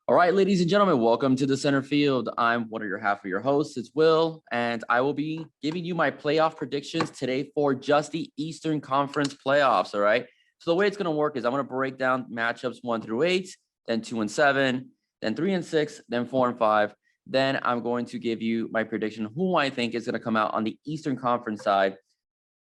All right, ladies and gentlemen, welcome to the center field. I'm one of your hosts. It's Will, and I will be giving you my playoff predictions today for just the Eastern Conference playoffs. All right. So the way it's going to work is I'm going to break down matchups 1 through 8, then 2 and 7, then 3 and 6, then 4 and 5. Then I'm going to give you my prediction who I think is going to come out on the Eastern Conference side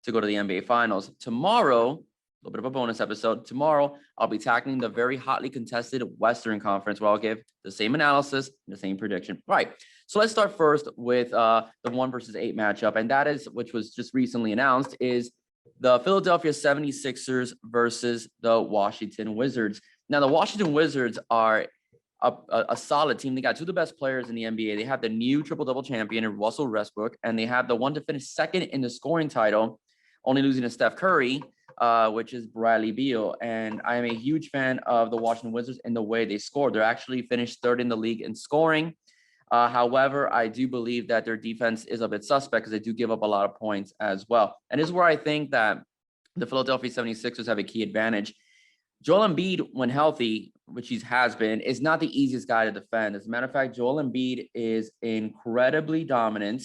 to go to the NBA Finals. Tomorrow, a little bit of a bonus episode. Tomorrow, I'll be tackling the very hotly contested Western Conference, where I'll give the same analysis and the same prediction. All right. So let's start first with the 1 versus 8 matchup. And that is, which was just recently announced, is the Philadelphia 76ers versus the Washington Wizards. Now, the Washington Wizards are a solid team. They got 2 of the best players in the NBA. They have the new triple-double champion in Russell Westbrook, and they have the one to finish second in the scoring title, only losing to Steph Curry, which is Bradley Beal. And I am a huge fan of the Washington Wizards in the way they score. They're actually finished 3rd in the league in scoring. However, I do believe that their defense is a bit suspect because they do give up a lot of points as well. And this is where I think that the Philadelphia 76ers have a key advantage. Joel Embiid, when healthy, which he has been, is not the easiest guy to defend. As a matter of fact, Joel Embiid is incredibly dominant,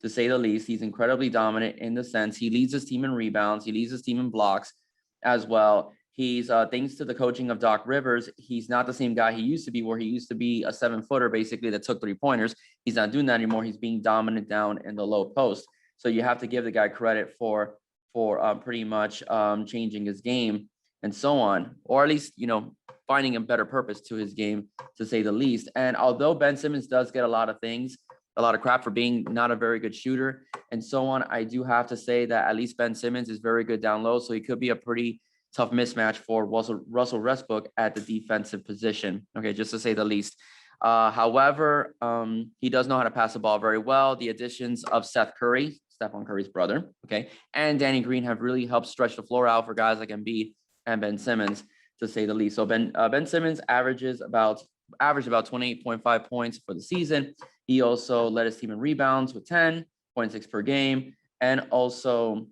to say the least. He's incredibly dominant in the sense he leads his team in rebounds. He leads his team in blocks as well. He's, thanks to the coaching of Doc Rivers, he's not the same guy he used to be, where he used to be a 7-footer, basically, that took 3-pointers. He's not doing that anymore. He's being dominant down in the low post. So you have to give the guy credit for pretty much changing his game and so on, or at least, finding a better purpose to his game, to say the least. And although Ben Simmons does get a lot of crap for being not a very good shooter and so on, I do have to say that at least Ben Simmons is very good down low. So he could be a pretty tough mismatch for Russell Westbrook at the defensive position. Okay, just to say the least. However, he does know how to pass the ball very well. The additions of Seth Curry, Stephon Curry's brother, okay, and Danny Green have really helped stretch the floor out for guys like Embiid and Ben Simmons, to say the least. So Ben Simmons averaged about 28.5 points for the season. He also led his team in rebounds with 10.6 per game, and also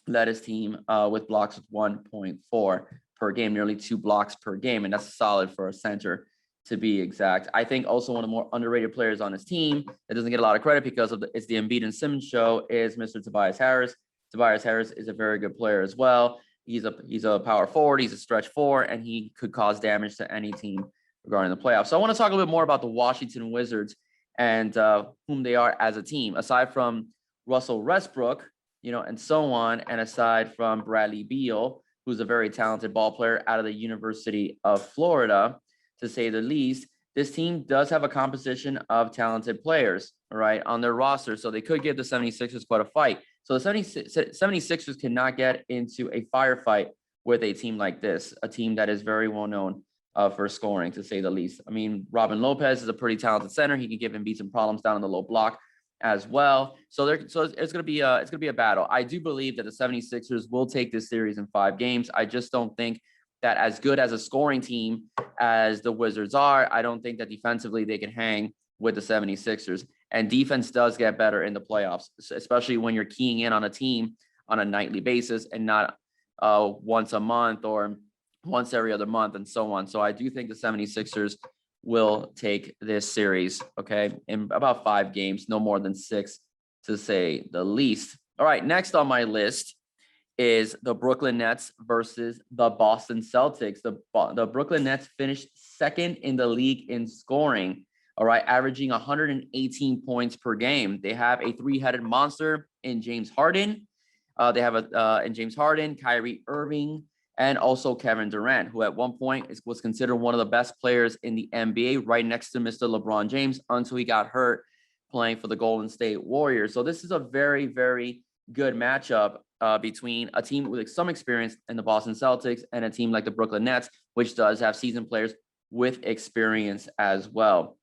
led his team with blocks with 1.4 per game, nearly 2 blocks per game, and that's solid for a center, to be exact. I think also one of the more underrated players on his team that doesn't get a lot of credit because it's the Embiid and Simmons show is Mr. Tobias Harris. Tobias Harris is a very good player as well. He's a power forward. He's a stretch 4, and he could cause damage to any team regarding the playoffs. So I want to talk a little bit more about the Washington Wizards and whom they are as a team. Aside from Russell Westbrook, and so on, and aside from Bradley Beal, who's a very talented ball player out of the University of Florida, to say the least, this team does have a composition of talented players, right, on their roster. So they could give the 76ers quite a fight. So the 76ers cannot get into a firefight with a team like this, a team that is very well known for scoring, to say the least. I mean, Robin Lopez is a pretty talented center. He can give Embiid some problems down in the low block as well. So it's going to be a battle. I do believe that the 76ers will take this series in 5 games. I just don't think that as good as a scoring team as the Wizards are, I don't think that defensively they can hang with the 76ers. And defense does get better in the playoffs, especially when you're keying in on a team on a nightly basis and not once a month or once every other month and so on. So I do think the 76ers will take this series, okay, in about 5 games, no more than 6, to say the least. All right, next on my list is the Brooklyn Nets versus the Boston Celtics. The Brooklyn Nets finished 2nd in the league in scoring, all right, averaging 118 points per game. They have a 3-headed monster in James Harden. They have in James Harden, Kyrie Irving, and also Kevin Durant, who at one point was considered one of the best players in the NBA, right next to Mr. LeBron James, until he got hurt playing for the Golden State Warriors. So this is a very, very good matchup between a team with some experience in the Boston Celtics and a team like the Brooklyn Nets, which does have seasoned players with experience as well.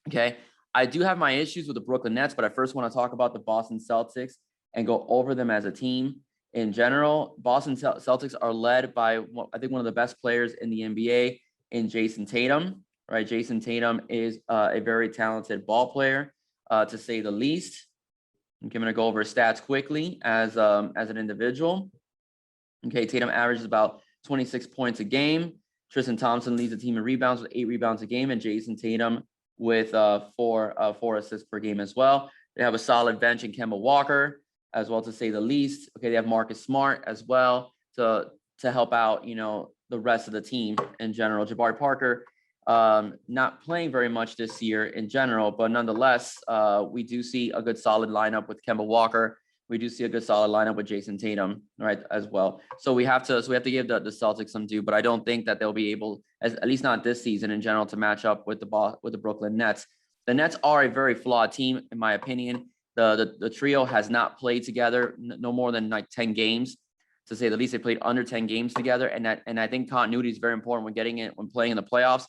Okay, I do have my issues with the Brooklyn Nets, but I first want to talk about the Boston Celtics and go over them as a team. In general, Boston Celtics are led by, I think, one of the best players in the NBA in Jason Tatum, right? Jason Tatum is a very talented ball player, to say the least. I'm going to go over his stats quickly as an individual. Okay, Tatum averages about 26 points a game, Tristan Thompson leads the team in rebounds with 8 rebounds a game, and Jason Tatum with four assists per game as well. They have a solid bench in Kemba Walker as well, to say the least. Okay, they have Marcus Smart as well to help out, you know, the rest of the team in general. Jabari Parker not playing very much this year in general, but nonetheless, we do see a good solid lineup with Kemba Walker. We do see a good solid lineup with Jason Tatum, right, as well. So we have to give the Celtics some due, but I don't think that they'll be able, at least not this season in general, to match up with the Brooklyn Nets. The Nets are a very flawed team, in my opinion. The trio has not played together no more than like 10 games, to say the least. They played under 10 games together, and I think continuity is very important when playing in the playoffs.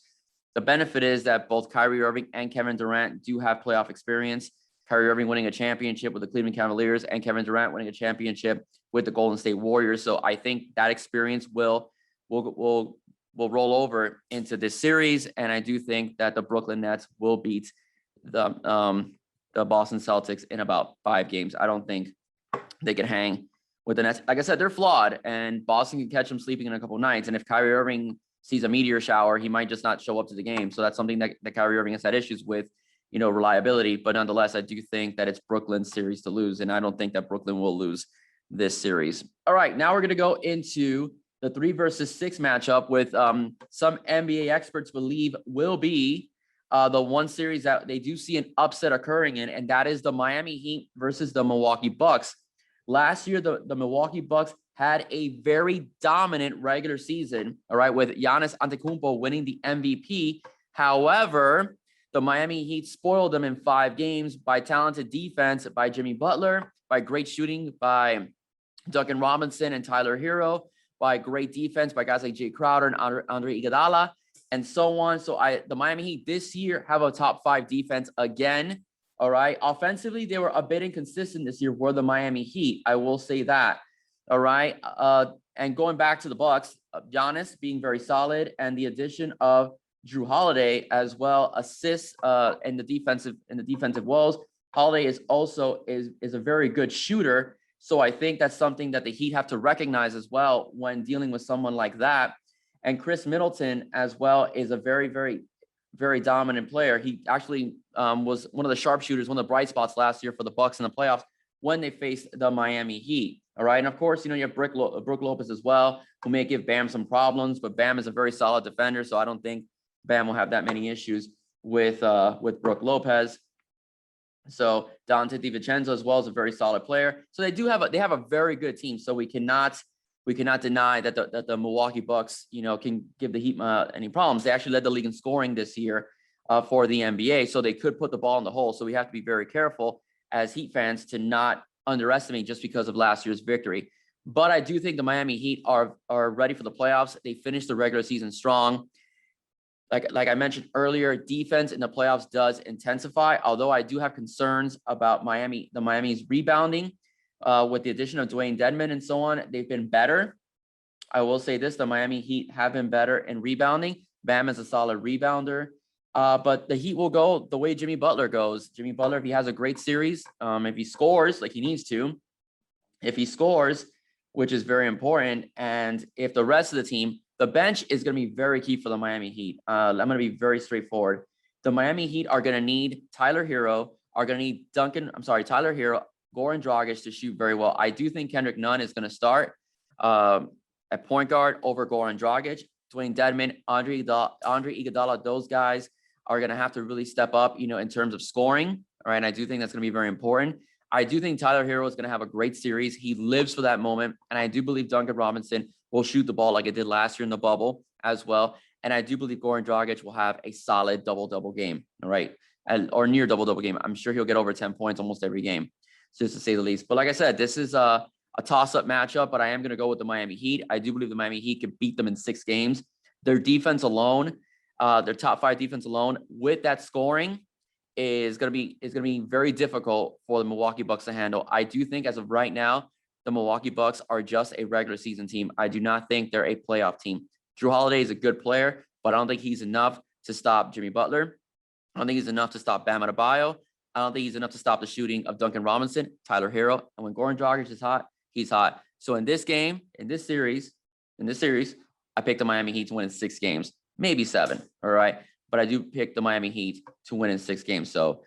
The benefit is that both Kyrie Irving and Kevin Durant do have playoff experience. Kyrie Irving winning a championship with the Cleveland Cavaliers, and Kevin Durant winning a championship with the Golden State Warriors. So I think that experience will roll over into this series, and I do think that the Brooklyn Nets will beat the Boston Celtics in about 5 games. I don't think they can hang with the Nets. Like I said, they're flawed, and Boston can catch them sleeping in a couple nights. And if Kyrie Irving sees a meteor shower, he might just not show up to the game. So that's something that Kyrie Irving has had issues with, you know, reliability. But nonetheless, I do think that it's Brooklyn's series to lose, and I don't think that Brooklyn will lose this series. All right, now we're going to go into the 3 versus 6 matchup with some NBA experts believe will be the one series that they do see an upset occurring in, and that is the Miami Heat versus the Milwaukee Bucks. Last year, the Milwaukee Bucks had a very dominant regular season, all right, with Giannis Antetokounmpo winning the MVP. However, the Miami Heat spoiled them in 5 games by talented defense by Jimmy Butler, by great shooting by Duncan Robinson and Tyler Hero, by great defense by guys like Jay Crowder and Andre Iguodala, and so on. So the Miami Heat this year have a top 5 defense again. All right. Offensively, they were a bit inconsistent this year for the Miami Heat. I will say that. All right. And going back to the Bucks, Giannis being very solid, and the addition of Jrue Holiday as well, assists in the defensive walls. Holiday is also is a very good shooter. So I think that's something that the Heat have to recognize as well when dealing with someone like that. And Chris Middleton as well is a very, very, very dominant player. He actually was one of the sharpshooters, one of the bright spots last year for the Bucks in the playoffs when they faced the Miami Heat. All right. And of course, you know, you have Brook Lopez as well, who may give Bam some problems, but Bam is a very solid defender. So I don't think Bam will have that many issues with Brook Lopez. So Dante DiVincenzo as well is a very solid player. So they have a very good team. So we cannot deny that the Milwaukee Bucks, you know, can give the Heat any problems. They actually led the league in scoring this year for the NBA, so they could put the ball in the hole. So we have to be very careful as Heat fans to not underestimate just because of last year's victory. But I do think the Miami Heat are ready for the playoffs. They finished the regular season strong. Like I mentioned earlier, defense in the playoffs does intensify. Although I do have concerns about the Miami's rebounding. With the addition of Dwayne Dedmon and so on, they've been better. I will say this, the Miami Heat have been better in rebounding. Bam is a solid rebounder. But the Heat will go the way Jimmy Butler goes. Jimmy Butler, if he has a great series, if he scores like he needs to, which is very important, and if the rest of the team, the bench is going to be very key for the Miami Heat. I'm going to be very straightforward. The Miami Heat are going to need Tyler Hero, Tyler Hero, Goran Dragic to shoot very well. I do think Kendrick Nunn is going to start at point guard over Goran Dragic. Dwayne Dedmon, Andre Iguodala, those guys are going to have to really step up, you know, in terms of scoring. All right. And I do think that's going to be very important. I do think Tyler Hero is going to have a great series. He lives for that moment. And I do believe Duncan Robinson will shoot the ball like it did last year in the bubble as well. And I do believe Goran Dragic will have a solid double-double game. All right. Or near double-double game. I'm sure he'll get over 10 points almost every game, just to say the least. But like I said, this is a toss-up matchup, but I am going to go with the Miami Heat. I do believe the Miami Heat could beat them in 6 games. Their defense alone, their top 5 defense alone, with that scoring, is going to be very difficult for the Milwaukee Bucks to handle. I do think as of right now, the Milwaukee Bucks are just a regular season team. I do not think they're a playoff team. Jrue Holiday is a good player, but I don't think he's enough to stop Jimmy Butler. I don't think he's enough to stop Bam Adebayo. I don't think he's enough to stop the shooting of Duncan Robinson, Tyler Hero. And when Goran Dragic is hot, he's hot. So in this game, in this series, I picked the Miami Heat to win in 6 games, maybe 7. All right. But I do pick the Miami Heat to win in 6 games. So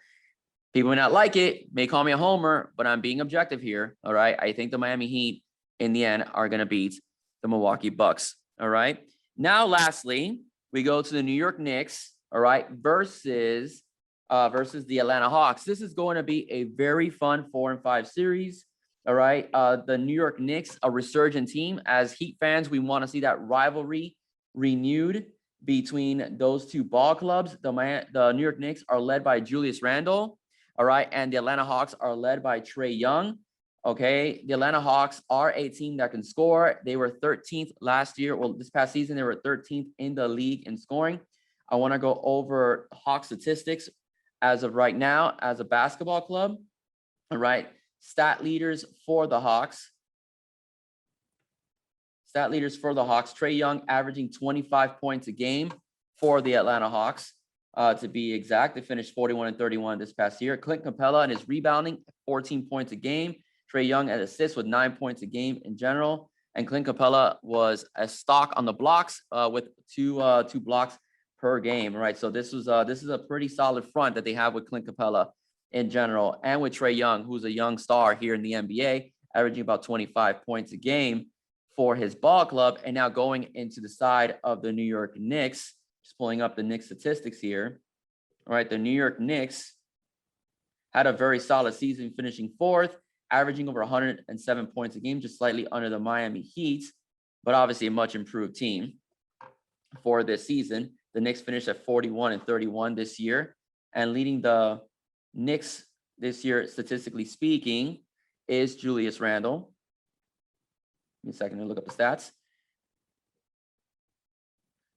people may not like it, may call me a homer, but I'm being objective here. All right. I think the Miami Heat in the end are going to beat the Milwaukee Bucks. All right. Now, lastly, we go to the New York Knicks. All right. Versus the Atlanta Hawks. This is going to be a very fun 4-5 series. All right. The New York Knicks, a resurgent team. As Heat fans, we want to see that rivalry renewed between those two ball clubs. The New York Knicks are led by Julius Randle. All right. And the Atlanta Hawks are led by Trae Young. Okay. The Atlanta Hawks are a team that can score. They were 13th last year. Well, this past season, they were 13th in the league in scoring. I want to go over Hawk statistics as of right now as a basketball club. All right. Stat leaders for the Hawks. Trae Young averaging 25 points a game for the Atlanta Hawks. To be exact, they finished 41-31 this past year. Clint Capella and his rebounding, 14 points a game. Trae Young at assists with 9 points a game in general. And Clint Capella was a stock on the blocks with two blocks per game. Right. So this is a pretty solid front that they have with Clint Capella in general, and with Trae Young, who's a young star here in the NBA, averaging about 25 points a game for his ball club. And now going into the side of the New York Knicks, just pulling up the Knicks statistics here. All right, the New York Knicks had a very solid season, finishing 4th, averaging over 107 points a game, just slightly under the Miami Heat, but obviously a much improved team for this season. The Knicks finished at 41-31 this year, and leading the Knicks this year, statistically speaking, is Julius Randle. Give me a second to look up the stats.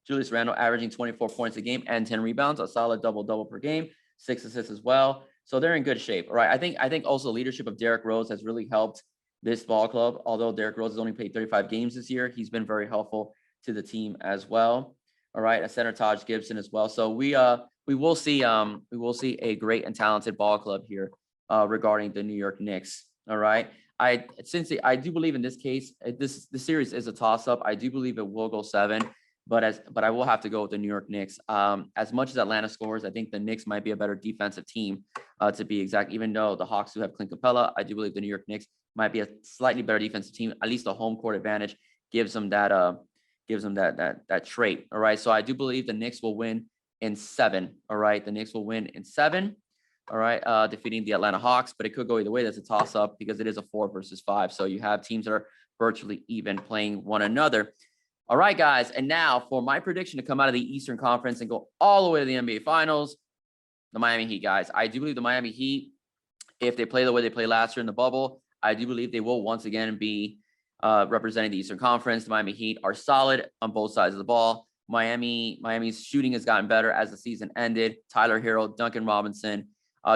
Julius Randle averaging 24 points a game and 10 rebounds, a solid double-double per game, 6 assists as well. So they're in good shape. All right. I think also leadership of Derrick Rose has really helped this ball club. Although Derrick Rose has only played 35 games this year, he's been very helpful to the team as well. All right. A center Taj Gibson as well. So we will see a great and talented ball club here regarding the New York Knicks. All right. I do believe in this case, this series is a toss-up. I do believe it will go 7, but I will have to go with the New York Knicks. As much as Atlanta scores, I think the Knicks might be a better defensive team, to be exact. Even though the Hawks do have Clint Capella, I do believe the New York Knicks might be a slightly better defensive team. At least the home court advantage gives them that trait. All right. So I do believe the Knicks will win in 7. All right. The Knicks will win in 7. All right. Defeating the Atlanta Hawks, but it could go either way. That's a toss up because it is a 4 versus 5. So you have teams that are virtually even playing one another. All right, guys. And now for my prediction to come out of the Eastern Conference and go all the way to the NBA Finals, the Miami Heat, guys. I do believe the Miami Heat, if they play the way they played last year in the bubble, I do believe they will once again be representing the Eastern Conference. The Miami Heat are solid on both sides of the ball. Miami's shooting has gotten better as the season ended. Tyler Hero, Duncan Robinson,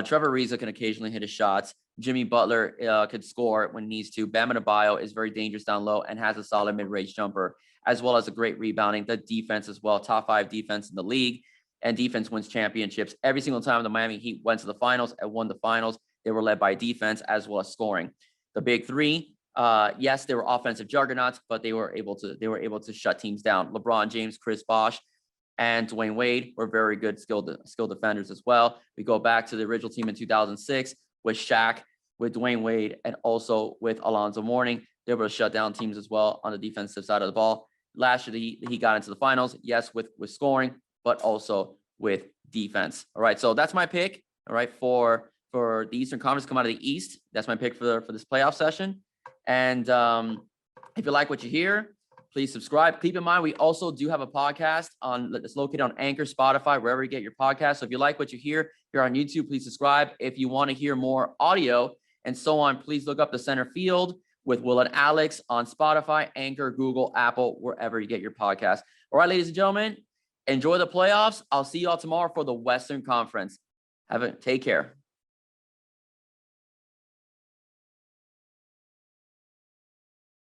Trevor Ariza can occasionally hit his shots. Jimmy Butler could score when he needs to. Bam Adebayo is very dangerous down low and has a solid mid-range jumper, as well as a great rebounding. The defense as well, top 5 defense in the league, and defense wins championships. Every single time the Miami Heat went to the finals and won the finals, they were led by defense as well as scoring. The big 3, yes, they were offensive juggernauts, but they were able to shut teams down. LeBron James, Chris Bosh, and Dwayne Wade were very good skilled defenders as well. We go back to the original team in 2006 with Shaq, with Dwayne Wade, and also with Alonzo Mourning. They were able to shut down teams as well on the defensive side of the ball. Last year, he got into the finals, yes, with scoring, but also with defense. All right, so that's my pick. All right, for the Eastern Conference, come out of the East. That's my pick for this playoff session. And if you like what you hear, please subscribe. Keep in mind, we also do have a podcast that's located on Anchor, Spotify, wherever you get your podcast. So if you like what you hear here on YouTube, please subscribe. If you want to hear more audio and so on, please look up The Center Field with Will and Alex on Spotify, Anchor, Google, Apple, wherever you get your podcast. All right, ladies and gentlemen, enjoy the playoffs. I'll see y'all tomorrow for the Western Conference. Take care.